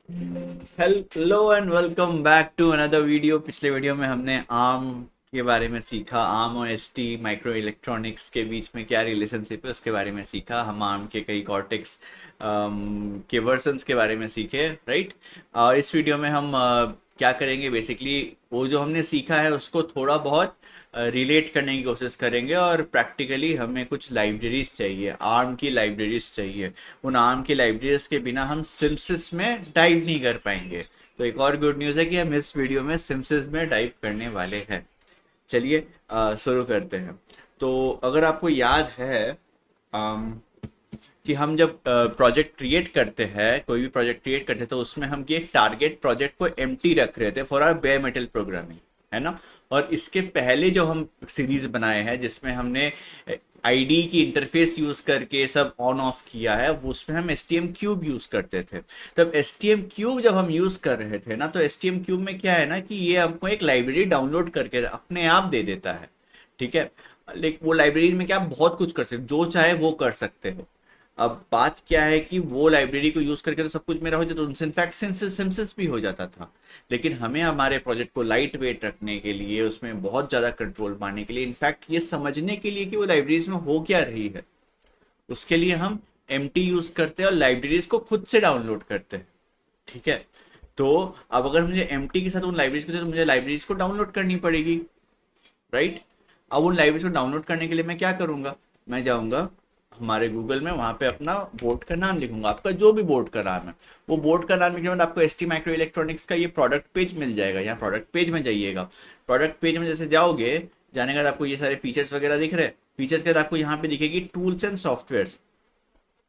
Hello and welcome back to another video. पिछले video में हमने आर्म के बारे में सीखा। आर्म और एसटी माइक्रो इलेक्ट्रॉनिक्स के बीच में क्या रिलेशनशिप है उसके बारे में सीखा। हम आर्म के कई कॉर्टेक्स के वर्जन्स के बारे में सीखे, राइट। और इस वीडियो में हम क्या करेंगे, बेसिकली वो जो हमने सीखा है उसको थोड़ा बहुत रिलेट करने की कोशिश करेंगे। और प्रैक्टिकली हमें कुछ लाइब्रेरीज चाहिए, आर्म की लाइब्रेरीज चाहिए। उन आर्म की लाइब्रेरीज के बिना हम सिम्सिस में डाइव नहीं कर पाएंगे। तो एक और गुड न्यूज़ है कि हम इस वीडियो में सिम्सिस में डाइव करने वाले हैं। चलिए शुरू करते हैं। तो अगर आपको याद है अम, कि हम जब प्रोजेक्ट क्रिएट करते हैं, कोई भी प्रोजेक्ट क्रिएट करते हैं, तो उसमें हम ये टारगेट प्रोजेक्ट को एम्प्टी रख रहे थे for our bare metal programming, है ना। और इसके पहले जो हम सीरीज बनाए हैं जिसमें हमने आईडी की इंटरफेस यूज करके सब ऑन ऑफ किया है, वो उसमें हम S T M cube use करते थे। तब एस टी एम क्यूब जब हम यूज कर रहे थे ना, तो एस टी एम क्यूब में क्या है ना कि ये हमको एक लाइब्रेरी डाउनलोड करके अपने आप दे देता है, ठीक है। लेकिन वो लाइब्रेरी में क्या आप बहुत कुछ कर सकते, जो चाहे वो कर सकते हो। अब बात क्या है कि वो लाइब्रेरी को यूज करके तो सब कुछ मेरा हो जाता, तो उनसे इनफैक्ट सिम्सिस भी हो जाता था। लेकिन हमें हमारे प्रोजेक्ट को लाइट वेट रखने के लिए, उसमें बहुत ज़्यादा कंट्रोल पाने के लिए, इनफैक्ट ये समझने के लिए कि वो लाइब्रेरीज में हो क्या रही है, उसके लिए हम एम यूज करते हैं और लाइब्रेरीज को खुद से डाउनलोड करते हैं, ठीक है। तो अब अगर मुझे एम के साथ उन लाइब्रेरीज के साथ, तो मुझे लाइब्रेरीज को डाउनलोड करनी पड़ेगी, राइट। अब उन लाइब्रेरीज को डाउनलोड करने के लिए मैं क्या करूंगा, मैं जाऊंगा हमारे गूगल में, वहां पे अपना बोर्ड का नाम लिखूंगा, आपका जो भी बोर्ड का नाम है वो बोर्ड का नाम लिखने के बाद आपको एस टी माइक्रो इलेक्ट्रॉनिक्स का ये प्रोडक्ट पेज मिल जाएगा। यहाँ प्रोडक्ट पेज में जाइएगा। प्रोडक्ट पेज में जैसे जाओगे, जाने के बाद आपको ये सारे फीचर्स वगैरह दिख रहे हैं। फीचर्स के बाद आपको यहाँ पे दिखेगी टूल्स एंड सॉफ्टवेयर।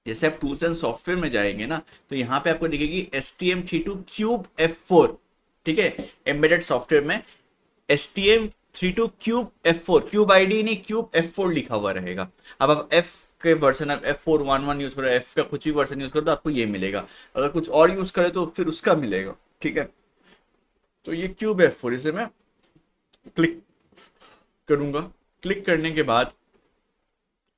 जैसे आप टूल्स एंड सॉफ्टवेयर में जाएंगे ना, तो यहाँ पे आपको दिखेगी S T M three two cube F4, ठीक है। एम्बेडेड सॉफ्टवेयर में S T M three two cube F4, cube ID नहीं, क्यूब F4 लिखा हुआ रहेगा। अब आप एफ के वर्जन, आप F411 यूज करो, एफ का कुछ भी वर्जन यूज करो तो आपको ये मिलेगा। अगर कुछ और यूज करे तो फिर उसका मिलेगा, ठीक है। तो ये क्यूब F4, इसे मैं क्लिक करूंगा। क्लिक करने के बाद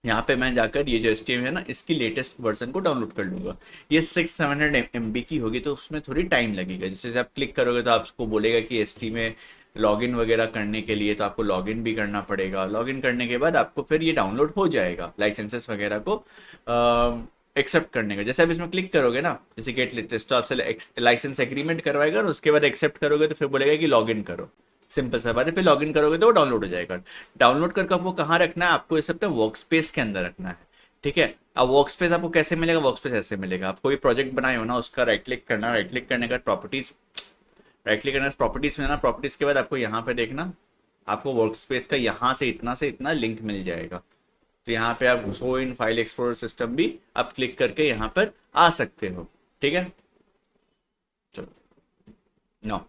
यहाँ पे मैं जाकर ये जो एस है ना, इसकी लेटेस्ट वर्जन को डाउनलोड कर लूंगा। ये 600 MB की होगी, तो उसमें थोड़ी टाइम लगेगा। जैसे आप क्लिक करोगे तो आपको बोलेगा कि एस में लॉगिन वगैरह करने के लिए, तो आपको लॉगिन भी करना पड़ेगा। लॉगिन करने के बाद आपको फिर ये डाउनलोड हो जाएगा, लाइसेंसेस वगैरह को एक्सेप्ट करने का। जैसे आप इसमें क्लिक करोगे ना, जैसे गेट लेटेस्ट, तो आपसे लाइसेंस एग्रीमेंट करवाएगा और उसके बाद एक्सेप्ट करोगे तो फिर बोलेगा कि लॉगिन करो। सिंपल सा बात है, फिर लॉगिन करोगे तो वो डाउनलोड हो जाएगा। डाउनलोड करके आपको कहाँ रखना है, आपको इस अपने वर्क स्पेस के अंदर रखना है, ठीक है। अब वर्क स्पेस आपको कैसे मिलेगा, वर्क स्पेस ऐसे मिलेगा। आप कोई प्रोजेक्ट बनाए हो ना, उसका राइट क्लिक करना, राइट क्लिक करने का प्रॉपर्टीज, राइट क्लिक करना प्रॉपर्टीज में ना, प्रॉपर्टीज के बाद आपको यहाँ पे देखना, आपको वर्क स्पेस का यहाँ से इतना लिंक मिल जाएगा। तो यहाँ पे आप show in file explorer system भी आप क्लिक करके यहाँ पर आ सकते हो, ठीक है। चलो नो,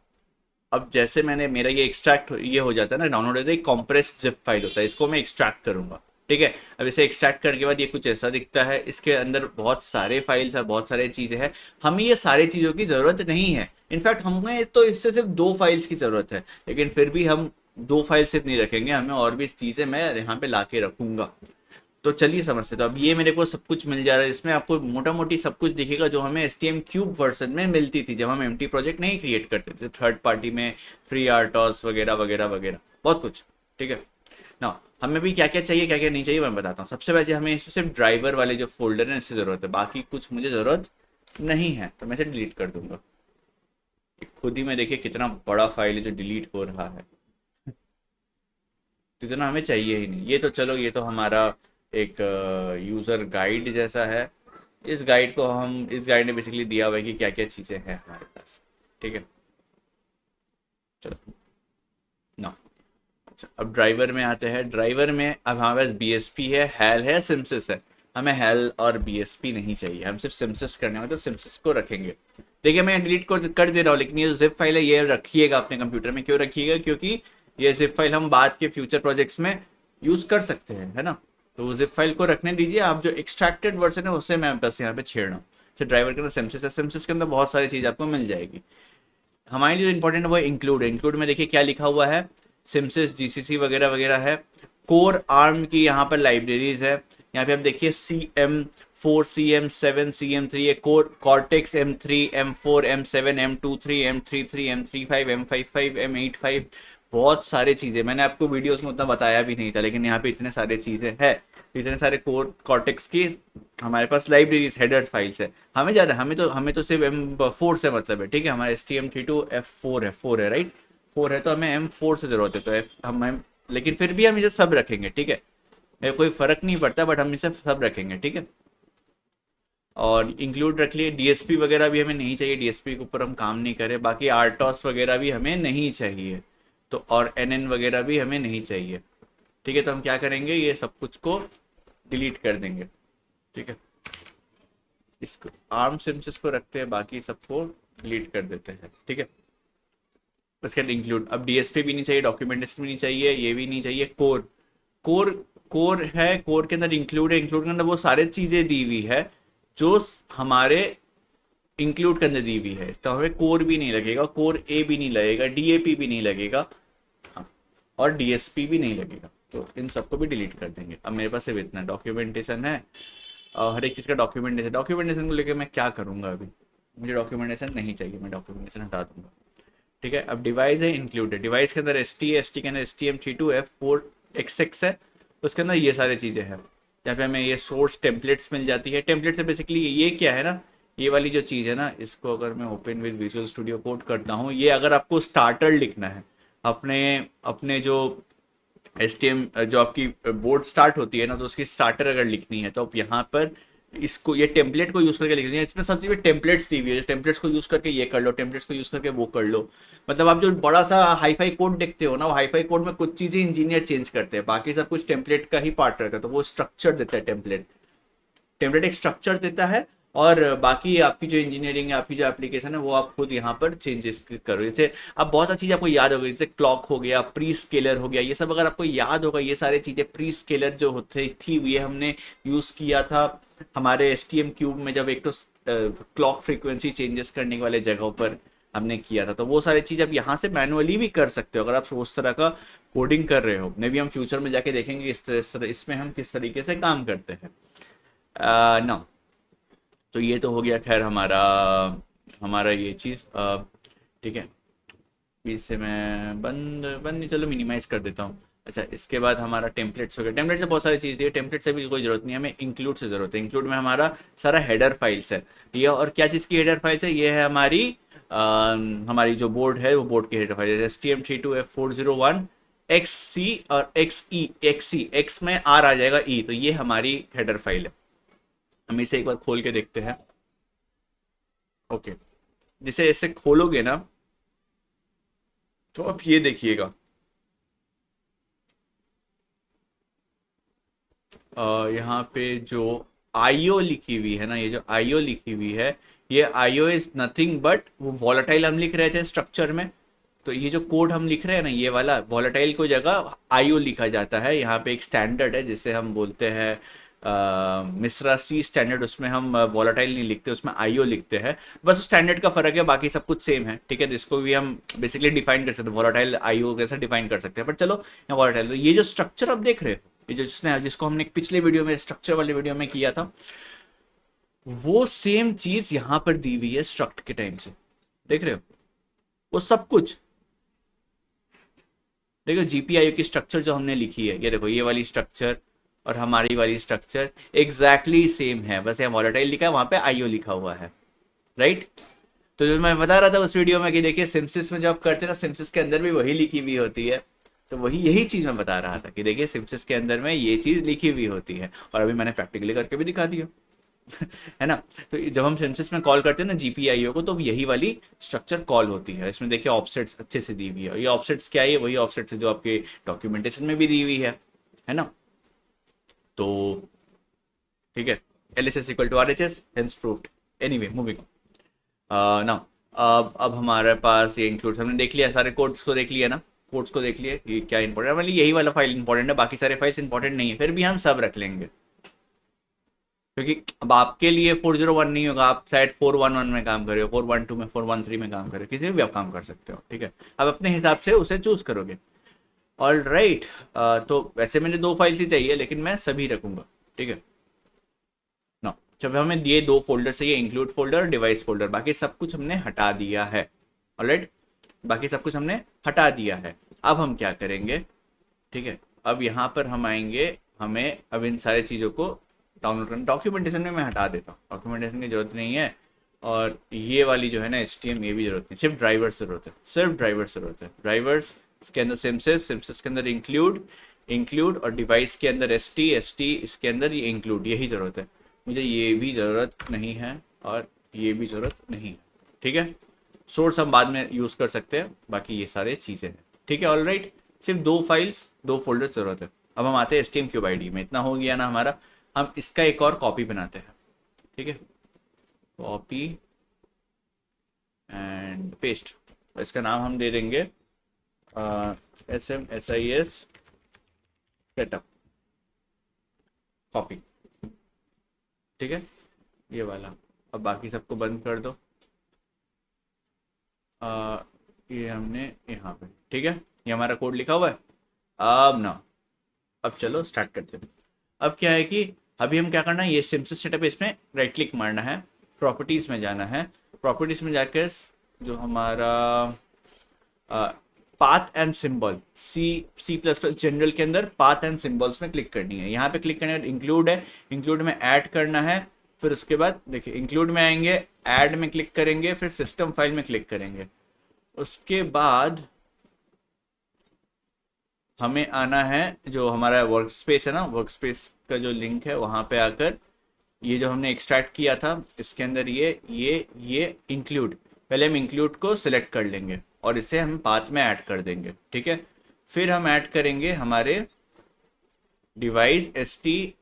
अब जैसे मैंने, मेरा ये एक्सट्रैक्ट ये हो जाता है ना, डाउनलोड होता है, कॉम्प्रेस्ड जिप फाइल होता है, इसको मैं एक्सट्रैक्ट करूंगा, ठीक है। अब इसे एक्सट्रैक्ट करने के बाद ये कुछ ऐसा दिखता है। इसके अंदर बहुत सारे फाइल्स और बहुत सारे चीज़ें हैं। हमें ये सारी चीज़ों की ज़रूरत नहीं है। इनफैक्ट हमें तो इससे सिर्फ दो फाइल्स की ज़रूरत है, लेकिन फिर भी हम दो फाइल सिर्फ नहीं रखेंगे, हमें और भी चीज़ें मैं यहाँ पे ला के रखूंगा। तो चलिए समझते, तो अब ये मेरे को सब कुछ मिल जा रहा है। इसमें आपको मोटा मोटी सब कुछ दिखेगा जो हमें S T M cube version में मिलती थी जब हम एम टी प्रोजेक्ट नहीं क्रिएट करते थे, थर्ड पार्टी में फ्री आर्टॉस वगैरह वगैरह वगैरह, बहुत कुछ, ठीक है ना। हमें भी क्या क्या चाहिए क्या क्या नहीं चाहिए मैं बताता हूँ। सबसे पहले हमें इसमें सिर्फ ड्राइवर वाले जो फोल्डर है इससे ज़रूरत है, बाकी कुछ मुझे ज़रूरत नहीं है, तो मैं इसे डिलीट कर दूंगा। खुद ही में देखिए कितना बड़ा फाइल है जो डिलीट हो रहा है, तो इतना हमें चाहिए ही नहीं। ये तो चलो, ये तो हमारा एक यूज़र गाइड जैसा है। इस गाइड ने बेसिकली दिया हुआ है कि क्या क्या चीज़ें हैं हमारे पास, ठीक है। चलो ना, अच्छा अब ड्राइवर में आते हैं। ड्राइवर में अब हमारे पास बी एस पी है, हैल है, सिम्सिस है। हमें हैल और बी एस पी नहीं चाहिए, हम सिर्फ सिम्सिस करने वाले, तो सिम्सिस को रखेंगे। देखिए मैं डिलीट कर दे रहा हूँ, लेकिन ये जो जिप फाइल है ये रखिएगा अपने कंप्यूटर में। क्यों रखिएगा, क्योंकि ये जिप फाइल हम बाद के फ्यूचर प्रोजेक्ट्स में यूज कर सकते हैं, है ना। तो जिप फाइल को रखने दीजिए। आप जो एक्सट्रैक्टेड वर्जन है उससे मैं बस यहाँ पे छेड़ रहा हूँ। जैसे ड्राइवर के अंदर सिम्सिस है, सिम्सिस के अंदर बहुत सारी चीज़ आपको मिल जाएगी। हमारे लिए जो इंपॉर्टेंट है वो इंक्लूड है। इंक्लूड में देखिए क्या लिखा हुआ है, सिम्सिस जीसीसी वगैरह वगैरह है। कोर आर्म की यहाँ पर लाइब्रेरीज है। यहाँ पे आप देखिए CM 4 CM 7 CM 3 ये cortex M3 M4 M7 M23 M33 M35 M55 M85, बहुत सारे चीज़ें मैंने आपको वीडियोस में उतना बताया भी नहीं था, लेकिन यहाँ पे इतने सारे चीज़ें हैं, इतने सारे कॉर्टेक्स की हमारे पास लाइब्रेरीज हेडर्स फाइल्स है। हमें तो सिर्फ M4 से मतलब है, ठीक है। हमारा STM32F4 है, 4 है, राइट, 4 है, तो हमें M4 से जरूरत है, तो लेकिन फिर भी हम इसे सब रखेंगे, ठीक है, कोई फर्क नहीं पड़ता, बट हम इसे सब रखेंगे, ठीक है। और इंक्लूड रख लिए। डीएसपी वगैरह भी हमें नहीं चाहिए, डीएसपी के ऊपर हम काम नहीं करें। बाकी आरटॉस वगैरह भी हमें नहीं चाहिए, तो और एनएन वगैरह भी हमें नहीं चाहिए, ठीक है। तो हम क्या करेंगे, ये सब कुछ को डिलीट कर देंगे, ठीक है। इसको आर्म सिम्स को रखते हैं, बाकी सबको डिलीट कर देते हैं, ठीक है। उसके बाद इंक्लूड, अब डीएसपी भी नहीं चाहिए, डॉक्यूमेंटेशन भी नहीं चाहिए, ये भी नहीं चाहिए। कोर कोर कोर है, कोर के अंदर इंक्लूड है, इंक्लूड के अंदर वो सारी चीजें दी हुई है जो हमारे इंक्लूड के अंदर दी हुई है, तो हमें कोर भी नहीं लगेगा, कोर ए भी नहीं लगेगा, डीएपी भी नहीं लगेगा, हाँ, और डीएसपी भी नहीं लगेगा, तो इन सबको भी डिलीट कर देंगे। अब मेरे पास सिर्फ इतना डॉक्यूमेंटेशन है, और हर एक चीज़ का डॉक्यूमेंटेशन को लेकर मैं क्या करूँगा, अभी मुझे डॉक्यूमेंटेशन नहीं चाहिए, मैं डॉक्यूमेंटेशन हटा दूंगा, ठीक है। अब डिवाइस है, इंक्लूडेड, डिवाइस के अंदर एस टी के अंदर STM32F4XX है, उसके अंदर ये सारी चीज़ें हैं, जहाँ पे हमें ये सोर्स टेम्पलेट्स मिल जाती है। टेम्पलेट से बेसिकली ये क्या है ना, ये वाली जो चीज़ है ना, इसको अगर मैं open with visual studio code करता हूँ, ये अगर आपको स्टार्टर लिखना है अपने अपने जो STM जो आपकी बोर्ड स्टार्ट होती है ना, तो उसकी स्टार्टर अगर लिखनी है तो आप यहाँ पर इसको ये टेम्पलेट को यूज करके लिख दीजिए। इसमें सब चीज़ें टेम्पलेट्स दी हुई है, टेम्पलेट्स को यूज करके ये कर लो, टेम्पलेट्स को यूज करके वो कर लो। मतलब आप जो बड़ा सा हाईफाई कोड देखते हो ना, वो हाईफाई कोड में कुछ चीज़ें इंजीनियर चेंज करते हैं, बाकी सब कुछ टेम्पलेट का ही पार्ट रहता है, तो वो स्ट्रक्चर देता है। टेम्पलेट टेम्पलेट एक स्ट्रक्चर देता है, और बाकी आपकी जो इंजीनियरिंग है, आपकी जो एप्लीकेशन है, वो आप खुद यहाँ पर चेंजेस करो। जैसे अब बहुत सारी चीज़ आपको याद होगी, जैसे क्लॉक हो गया, प्री स्केलर हो गया, ये सब अगर आपको याद होगा, ये सारी चीज़ें प्री स्केलर जो होती थी ये हमने यूज़ किया था हमारे STM क्यूब में, जब एक तो क्लॉक फ्रीक्वेंसी चेंजेस करने वाले जगहों पर हमने किया था। तो वो सारी चीज़ आप यहाँ से मैनुअली भी कर सकते हो अगर आप उस तरह का कोडिंग कर रहे हो। मे बी हम फ्यूचर में जाके देखेंगे इसमें हम किस तरीके से काम करते हैं ना। तो ये तो हो गया खैर हमारा हमारा ये चीज़, ठीक है। इसे मैं बंद बंद नहीं, चलो मिनिमाइज कर देता हूँ। अच्छा, इसके बाद हमारा टेम्पलेट्स हो गया। टेम्पलेट से बहुत सारी चीज़ दी है, टेम्पलेट से भी कोई जरूरत नहीं है, हमें इंक्लूड से जरूरत है। इंक्लूड में हमारा सारा हेडर फाइल्स है ये, और क्या चीज़ की हेडर फाइल्स है, ये है हमारी जो बोर्ड है, वो बोर्ड की हेडर फाइल है। STM32F401 XC और XE एक्स में आर आ जाएगा, ई, तो ये हमारी हेडर फाइल है। हम इसे एक बार खोल के देखते हैं। ओके, जिसे ऐसे खोलोगे ना, तो अब ये देखिएगा, यहाँ पे जो आईओ लिखी हुई है ना, ये जो आईओ लिखी हुई है, ये आईओ इज नथिंग बट, वो वॉलेटाइल हम लिख रहे थे स्ट्रक्चर में, तो ये जो कोड हम लिख रहे हैं ना, ये वाला वॉलेटाइल को जगह आईओ लिखा जाता है। यहाँ पे एक स्टैंडर्ड है जिसे हम बोलते हैं मिश्रा सी स्टैंडर्ड, उसमें हम वॉलेटाइल नहीं लिखते, उसमें आईओ लिखते हैं। बस स्टैंडर्ड का फर्क है, बाकी सब कुछ सेम है, ठीक है। तो इसको भी हम बेसिकली डिफाइन कर सकते हैं, वॉलेटाइल आईओ कैसे डिफाइन कर सकते हैं, बट चलो यहाँ वॉलेटाइल। तो ये जो स्ट्रक्चर आप देख रहे हो, ये जिसको हमने पिछले वीडियो में, स्ट्रक्चर वाले वीडियो में किया था, वो सेम चीज यहाँ पर दी हुई है स्ट्रक्ट के टाइम से, देख रहे हो वो सब कुछ। देखो GPIO की स्ट्रक्चर जो हमने लिखी है, ये देखो, ये वाली स्ट्रक्चर और हमारी वाली स्ट्रक्चर एग्जैक्टली सेम है, बस यहाँ वॉलेटाइल लिखा है, वहां पे आईओ लिखा हुआ है, राइट। तो जो मैं बता रहा था उस वीडियो में कि देखिए सिम्सिस में जब आप करते हैं ना, सिम्सिस के अंदर भी वही लिखी हुई होती है, तो वही यही चीज मैं बता रहा था कि देखिए सिम्सिस के अंदर में ये चीज लिखी हुई होती है, और अभी मैंने प्रैक्टिकली करके भी दिखा दिया है ना। तो जब हम सिम्सिस में कॉल करते हैं ना GPIO को, तो यही वाली स्ट्रक्चर कॉल होती है। इसमें देखिए ऑफसेट्स अच्छे से दी हुई है, ये ऑफसेट्स क्या है, वही ऑफसेट्स है जो आपके डॉक्यूमेंटेशन में भी दी हुई है ना। तो ठीक है, LHS equal to RHS, hence proved. Anyway, moving now, अब हमारे पास ये इंक्लूड हमने देख लिया, सारे कोड्स को देख लिया ना, कोड्स को देख लिया कि क्या इंपॉर्टेंट है, मतलब यही वाला फाइल इंपॉर्टेंट है, बाकी सारे फाइल्स इंपॉर्टेंट नहीं है, फिर भी हम सब रख लेंगे, क्योंकि अब आपके लिए 401 नहीं होगा, आप शायद 411 में काम कर रहे हो, 412 में, 413 में काम कर रहे हो, किसी में भी आप काम कर सकते हो, ठीक है। आप अपने हिसाब से उसे चूज करोगे। ऑल राइट, तो वैसे मैंने 2 फाइल्स ही चाहिए, लेकिन मैं सभी रखूंगा, ठीक है ना। जब हमें ये दो फोल्डर से, ये इंक्लूड फोल्डर और डिवाइस फोल्डर, बाकी सब कुछ हमने हटा दिया है। ऑलराइट, बाकी सब कुछ हमने हटा दिया है। अब हम क्या करेंगे, ठीक है, अब यहाँ पर हम आएंगे, हमें अब इन सारी चीज़ों को डाउनलोड करना। डॉक्यूमेंटेशन में मैं हटा देता हूँ, डॉक्यूमेंटेशन की जरूरत नहीं है। और ये वाली जो है ना HTML, ये भी जरूरत नहीं, सिर्फ ड्राइवर जरूरत है, सिर्फ ड्राइवर जरूरत है। ड्राइवर्स के अंदर सिम्सेस के अंदर इंक्लूड और डिवाइस के अंदर एस टी इसके अंदर ये इंक्लूड, यही ज़रूरत है। मुझे ये भी ज़रूरत नहीं है और ये भी ज़रूरत नहीं है, ठीक है। सोर्स हम बाद में यूज़ कर सकते हैं, बाकी ये सारे चीज़ें हैं, ठीक है। ऑलराइट, सिर्फ दो फाइल्स, दो फोल्डर ज़रूरत है। अब हम आते हैं STMQID में, इतना हो गया ना हमारा। हम इसका एक और कॉपी बनाते हैं, ठीक है, कॉपी एंड पेस्ट। इसका नाम हम दे देंगे SMSIS सेटअप कॉपी, ठीक है, ये वाला। अब बाकी सबको बंद कर दो। ये हमने यहाँ पे, ठीक है, ये हमारा कोड लिखा हुआ है। अब चलो स्टार्ट करते हैं। अब क्या है कि अभी हम क्या करना है, ये सिम्पल सेटअप है, इसमें राइट क्लिक मारना है, प्रॉपर्टीज़ में जाना है। प्रॉपर्टीज़ में जाकर जो हमारा path and symbol, C++ general के अंदर पाथ एंड सिंबल्स में क्लिक करनी है। यहाँ पे क्लिक करने के बाद इंक्लूड है, इंक्लूड में ऐड करना है। फिर उसके बाद देखिए इंक्लूड में आएंगे, ऐड में क्लिक करेंगे, फिर सिस्टम फाइल में क्लिक करेंगे। उसके बाद हमें आना है, जो हमारा वर्क स्पेस है ना, वर्क स्पेस का जो लिंक है वहाँ पे आकर ये जो हमने एक्सट्रैक्ट किया था इसके अंदर ये इंक्लूड, पहले हम इंक्लूड को सिलेक्ट कर लेंगे और इसे हम पाथ में ऐड कर देंगे, ठीक है। फिर हम ऐड करेंगे हमारे डिवाइस ST,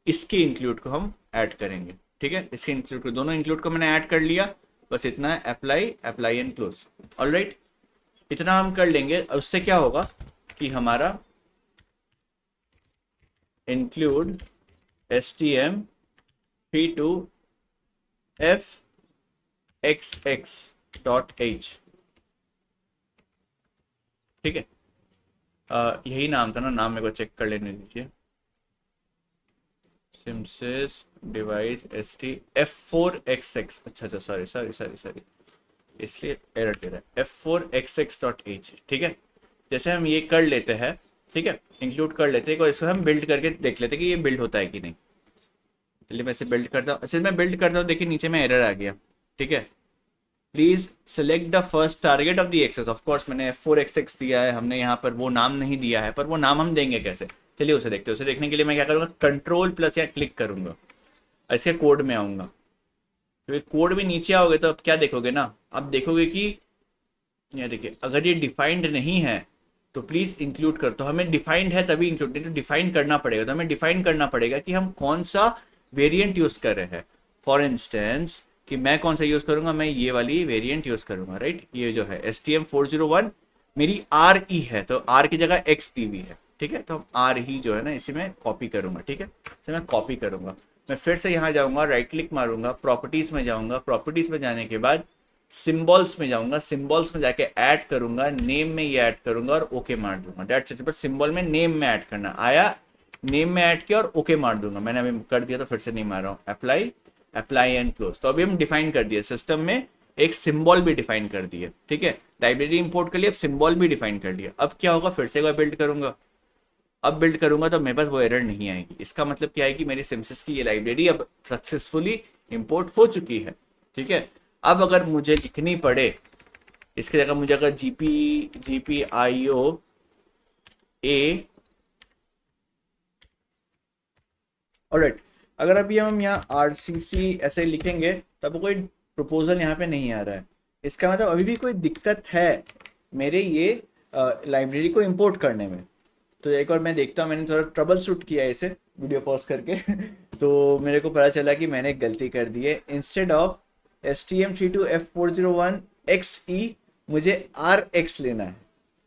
इसके इंक्लूड को हम ऐड करेंगे, ठीक है। इसके इंक्लूड को, दोनों इंक्लूड को मैंने ऐड कर लिया, बस इतना है, अप्लाई एंड क्लोज। ऑलराइट, इतना हम कर लेंगे। उससे क्या होगा कि हमारा इंक्लूड stm32fxx.h, ठीक है। यही नाम था ना, नाम मेरे को चेक कर लेने दीजिए। सिम्सिस डिवाइस ST f4xx, अच्छा सॉरी, इसलिए एरर दे रहा है, f4xx.h, ठीक है। जैसे हम ये कर लेते हैं, ठीक है, इंक्लूड कर लेते हैं और इसको हम बिल्ड करके देख लेते हैं कि ये बिल्ड होता है कि नहीं। चलिए मैं इसे बिल्ड करता हूँ। अच्छा, मैं बिल्ड करता हूँ, देखिए नीचे में एरर आ गया, ठीक है। Please select the first target of the access. Of course मैंने f4xx दिया है, हमने यहाँ पर वो नाम नहीं दिया है, पर वो नाम हम देंगे कैसे, चलिए उसे देखते हैं। उसे देखने के लिए मैं क्या करूँगा, कंट्रोल+ या क्लिक करूँगा, ऐसे कोड में आऊँगा। तो कोड में नीचे आओगे तो अब क्या देखोगे ना, अब देखोगे कि ये देखिए, अगर ये डिफाइंड नहीं है तो प्लीज इंक्लूड कर। तो हमें डिफाइंड है तभी इंक्लूड, नहीं तो डिफाइन करना पड़ेगा। तो हमें डिफाइन करना पड़ेगा कि हम कौन सा वेरिएंट यूज कर रहे हैं। फॉर इंस्टेंस कि मैं कौन सा यूज करूंगा, मैं ये वाली वेरिएंट यूज करूंगा, राइट। ये जो है STM401 मेरी RE है, तो R की जगह X दी हुई है, ठीक है। तो हम R ही जो है ना इसी में कॉपी करूंगा, ठीक है, इसे मैं कॉपी करूंगा। मैं फिर से यहाँ जाऊंगा, राइट क्लिक मारूंगा, प्रॉपर्टीज में जाऊंगा, प्रॉपर्टीज में जाने के बाद सिंबल्स में जाऊंगा, सिंबल्स में जाके ऐड करूंगा, नेम में ये ऐड करूंगा और ओके मार दूंगा। That's it. बस सिंबल में नेम में ऐड करना आया, नेम में ऐड किया और ओके मार दूंगा। मैंने अभी कर दिया तो फिर से नहीं मार रहा हूँ। Apply and close. तो अभी हम डिफाइन कर दिए, सिस्टम में एक सिंबल भी डिफाइन कर दिए, ठीक है। लाइब्रेरी इंपोर्ट कर लिया, अब सिंबल भी डिफाइन कर लिया। अब क्या होगा, फिर से एक बार बिल्ड करूंगा। अब बिल्ड करूंगा तो मेरे पास वो एरर नहीं आएगी। इसका मतलब क्या है कि मेरी सिम्सिस की ये लाइब्रेरी अब सक्सेसफुली इंपोर्ट हो चुकी है, ठीक है। अब अगर मुझे लिखनी पड़े, इसकी जगह मुझे अगर GPIO A, ऑलराइट, अगर अभी हम यहाँ RCC ऐसे लिखेंगे तब कोई प्रपोजल यहाँ पे नहीं आ रहा है। इसका मतलब अभी भी कोई दिक्कत है मेरे ये लाइब्रेरी को इंपोर्ट करने में। तो एक बार मैं देखता हूँ, मैंने थोड़ा ट्रबल शूट किया है इसे वीडियो पॉज करके तो मेरे को पता चला कि मैंने एक गलती कर दी है। इंस्टेड ऑफ STM32F401XE मुझे RX लेना है,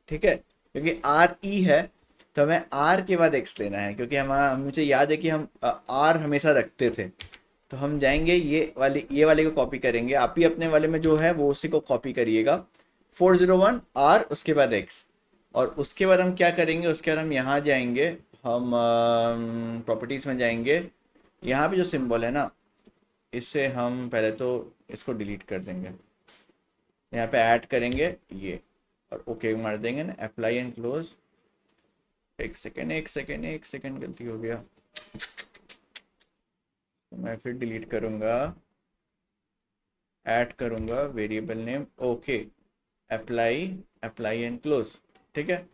ठीक है, क्योंकि RE है तो हमें R के बाद X लेना है। क्योंकि हम मुझे याद है कि हम R हमेशा रखते थे। तो हम जाएंगे ये वाले को कॉपी करेंगे। आप ही अपने वाले में जो है वो उसी को कॉपी करिएगा, 401 R उसके बाद X। और उसके बाद हम क्या करेंगे, उसके बाद हम यहाँ जाएंगे, हम प्रॉपर्टीज़ में जाएंगे, यहाँ पे जो सिंबल है ना इससे हम पहले तो इसको डिलीट कर देंगे, यहाँ पे ऐड करेंगे ये और ओके मार देंगे ना, अप्लाई एंड क्लोज। एक सेकेंड एक सेकेंड एक सेकेंड, गलती हो गया, तो मैं फिर डिलीट करूँगा, ऐड करूँगा variable name, okay apply, apply and close, ठीक है,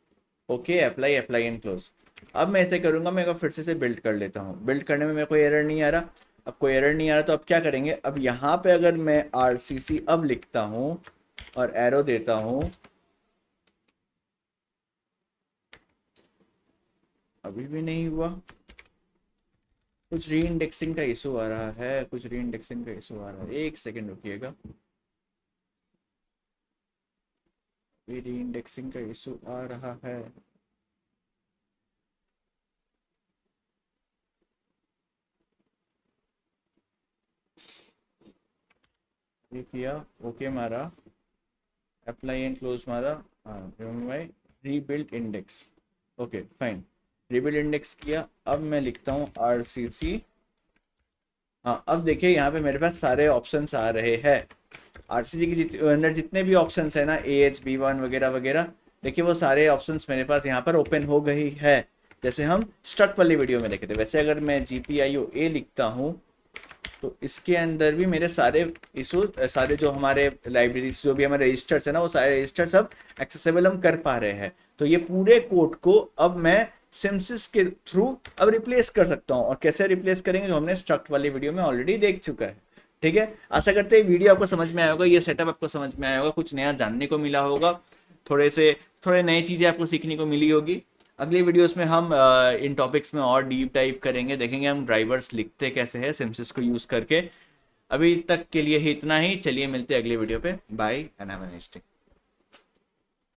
okay apply, apply and close. अब मैं ऐसे करूँगा, मैं फिर से बिल्ड कर लेता हूँ, बिल्ड करने में मेरे को एरर नहीं आ रहा। अब कोई एरर नहीं आ रहा तो अब क्या करेंगे, अब यहाँ पे अगर मैं RCC अब लिखता हूँ और एरो देता हूँ, अभी भी नहीं हुआ, कुछ री इंडेक्सिंग का इशू आ रहा है, कुछ री इंडेक्सिंग का इशू आ रहा है, एक सेकेंड रुकिएगा, री इंडेक्सिंग का इशू आ रहा है। ये किया, ओके मारा, अप्लाई एंड क्लोज मारा, हाँ rebuild index, okay fine, rebuild index किया। अब मैं लिखता हूँ RCC, हाँ अब देखिए यहाँ पे मेरे पास सारे ऑप्शंस आ रहे हैं, RCC के अंदर जितने भी ऑप्शंस है ना, AHB1 वगैरह वगैरह, देखिए वो सारे ऑप्शंस मेरे पास यहाँ पर ओपन हो गई है, जैसे हम स्ट्रक्ट वाली वीडियो में देखे थे। वैसे अगर मैं GPIO A लिखता हूँ तो इसके अंदर भी मेरे सारे इशू, सारे जो हमारे लाइब्रेरीज जो भी हमारे रजिस्टर्स है ना, वो सारे रजिस्टर सब एक्सेसिबल हम कर पा रहे हैं। तो ये पूरे कोड को अब मैं सिम्सिस के थ्रू अब रिप्लेस कर सकता हूँ, और कैसे रिप्लेस करेंगे जो हमने स्ट्रक्ट वाली वीडियो में ऑलरेडी देख चुका है। ठीक है, आशा करते हैं वीडियो आपको समझ में आया होगा, ये सेटअप आपको समझ में आया होगा, कुछ नया जानने को मिला होगा, थोड़े नई चीज़ें आपको सीखने को मिली होगी। अगली वीडियोस में हम इन टॉपिक्स में और डीप डाइव करेंगे, देखेंगे हम ड्राइवर्स लिखते कैसे हैं सिम्सिस को यूज़ करके। अभी तक के लिए ही इतना ही, चलिए मिलते हैं अगली वीडियो पे, bye and have a nice day.